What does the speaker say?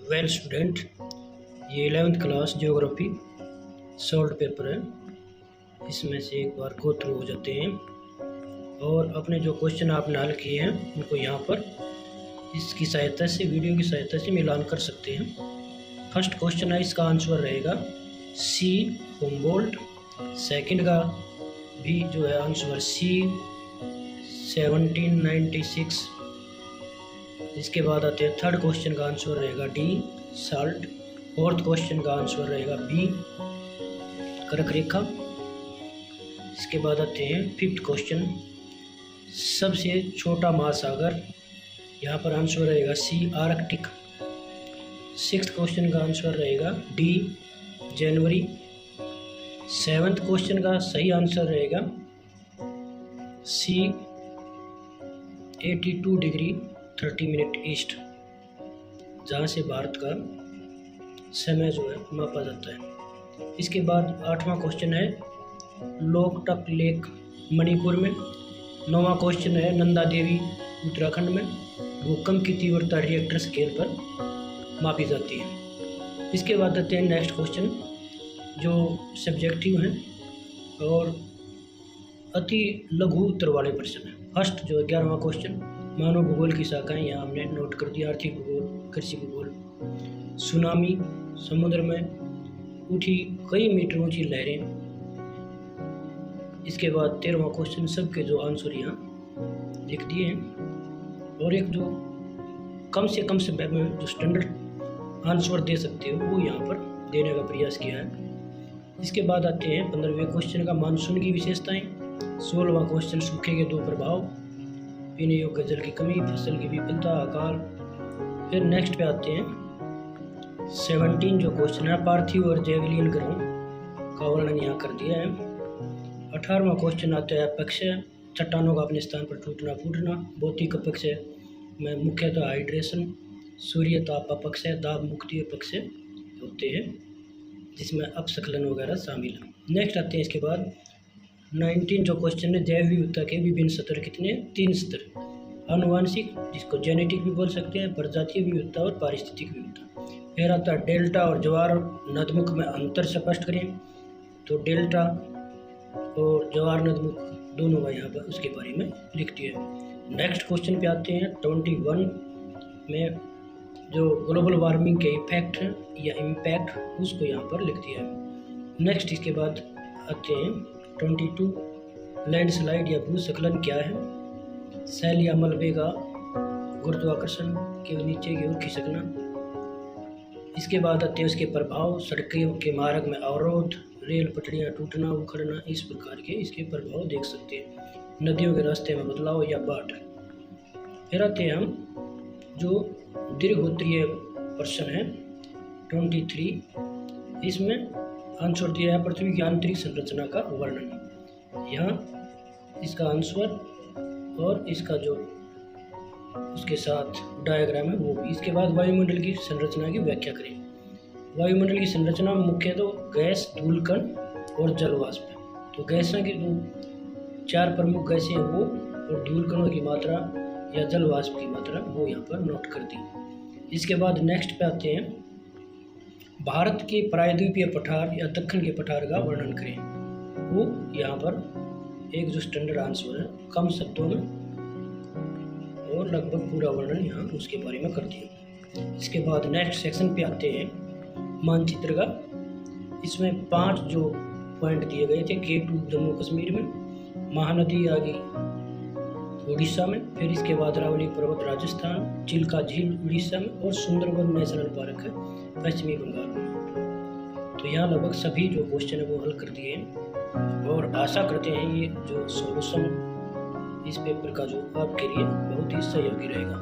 Well student, ये 11th class geography solve paper है। इसमें से एक बार गो थ्रू हो जाते हैं और अपने जो क्वेश्चन आपने हल किए हैं उनको यहाँ पर इसकी सहायता से, वीडियो की सहायता से मिलान कर सकते हैं। फर्स्ट क्वेश्चन है, इसका आंसर रहेगा सी हुम्बोल्ट। सेकंड का भी जो है आंसर सी 1796। इसके बाद आते हैं थर्ड क्वेश्चन का आंसर रहेगा डी साल्ट। फोर्थ क्वेश्चन का आंसर रहेगा बी कर्क रेखा। इसके बाद आते हैं फिफ्थ क्वेश्चन, सबसे छोटा महासागर, यहाँ पर आंसर रहेगा सी आर्कटिक। सिक्स्थ क्वेश्चन का आंसर रहेगा डी जनवरी। सेवन्थ क्वेश्चन का सही आंसर रहेगा सी 82 डिग्री 30 मिनट ईस्ट, जहाँ से भारत का समय जो है मापा जाता है। इसके बाद आठवां क्वेश्चन है लोकटक लेक मणिपुर में। नौवां क्वेश्चन है नंदा देवी उत्तराखंड में भूकंप की तीव्रता रिएक्टर स्केल पर मापी जाती है। इसके बाद आते हैं नेक्स्ट क्वेश्चन जो सब्जेक्टिव हैं और अति लघु उत्तर वाले प्रश्न है। फर्स्ट जो 11वां क्वेश्चन, मानव भूगोल की शाखाएं यहाँ हमने नोट कर दिया, आर्थिक भूगोल, कृषि भूगोल। सुनामी, समुद्र में उठी कई मीटर ऊंची लहरें। इसके बाद 13वां क्वेश्चन, सबके जो आंसर यहाँ लिख दिए हैं और एक जो कम से कम समय में जो स्टैंडर्ड आंसर दे सकते हो वो यहाँ पर देने का प्रयास किया है। इसके बाद आते हैं 15वें क्वेश्चन का मानसून की विशेषताएं। 16वां क्वेश्चन सूखे के दो प्रभाव, पीने योग्य जल की कमी, फसल की विफलता, अकाल। फिर नेक्स्ट पे आते हैं 17 जो क्वेश्चन है पार्थिव और जैवलिन ग्रहों का वर्णन यहाँ कर दिया है। 18वां क्वेश्चन आता है अक्षय, चट्टानों का अपने स्थान पर टूटना फूटना। भौतिक अक्षय में मुख्यतः हाइड्रेशन, सूर्य ताप अपक्षय, दाब मुक्ति अपक्षय होते हैं जिसमें अपस्खलन वगैरह शामिल है। नेक्स्ट आते हैं इसके बाद 19 जो क्वेश्चन है जैव विविधता के विभिन्न स्तर कितने? 3 स्तर। आनुवांशिक, जिसको जेनेटिक भी बोल सकते हैं, प्रजातीय विविधता और पारिस्थितिक विविधता। फिर आता है डेल्टा और ज्वार नदमुख में अंतर स्पष्ट करें, तो डेल्टा और ज्वार नदमुख दोनों का यहाँ पर उसके बारे में लिख दिया है। नेक्स्ट क्वेश्चन पे आते हैं 21 में जो ग्लोबल वार्मिंग के इफेक्ट या इम्पैक्ट उसको यहाँ पर लिख दिया है। नेक्स्ट इसके बाद आते हैं 22 लैंडस्लाइड या भूस्खलन क्या है? सैल या मलबे का गुरुत्वाकर्षण के नीचे की ओर खिसकना। इसके बाद आते हैं उसके प्रभाव, सड़कों के मार्ग में अवरोध, रेल पटरियां टूटना उखड़ना, इस प्रकार के इसके प्रभाव देख सकते हैं। नदियों के रास्ते में बदलाव या बाढ़। फिर आते हैं हम जो दीर्घोत्तरीय प्रश्न है 23, इसमें आंसर दिया है पृथ्वी की आंतरिक संरचना का वर्णन। यहाँ इसका आंसर और इसका जो उसके साथ डायग्राम है वो भी। इसके बाद वायुमंडल की संरचना की व्याख्या करें। वायुमंडल की संरचना में मुख्य तो गैस, धूलकण और जलवाष्प है। तो गैसों की जो 4 प्रमुख गैसें हैं वो, और धूलकणों की मात्रा या जलवाष्प की मात्रा वो यहाँ पर नोट कर दी। इसके बाद नेक्स्ट पे आते हैं भारत के प्रायद्वीपीय पठार या दक्षिण के पठार का वर्णन करें। वो यहाँ पर एक जो स्टैंडर्ड आंसर है कम शब्दों में और लगभग पूरा वर्णन यहाँ उसके बारे में कर दिया। इसके बाद नेक्स्ट सेक्शन पे आते हैं मानचित्र का। इसमें 5 जो पॉइंट दिए गए थे, K2 जम्मू कश्मीर में, महानदी आ गई उड़ीसा में, फिर इसके बाद अरावली पर्वत राजस्थान, चिल्का झील उड़ीसा में और सुंदरबन नेशनल पार्क है पश्चिमी बंगाल में। तो यहाँ लगभग सभी जो क्वेश्चन है वो हल कर दिए हैं और आशा करते हैं ये जो सॉल्यूशन इस पेपर का जो आपके लिए बहुत ही सहयोगी रहेगा।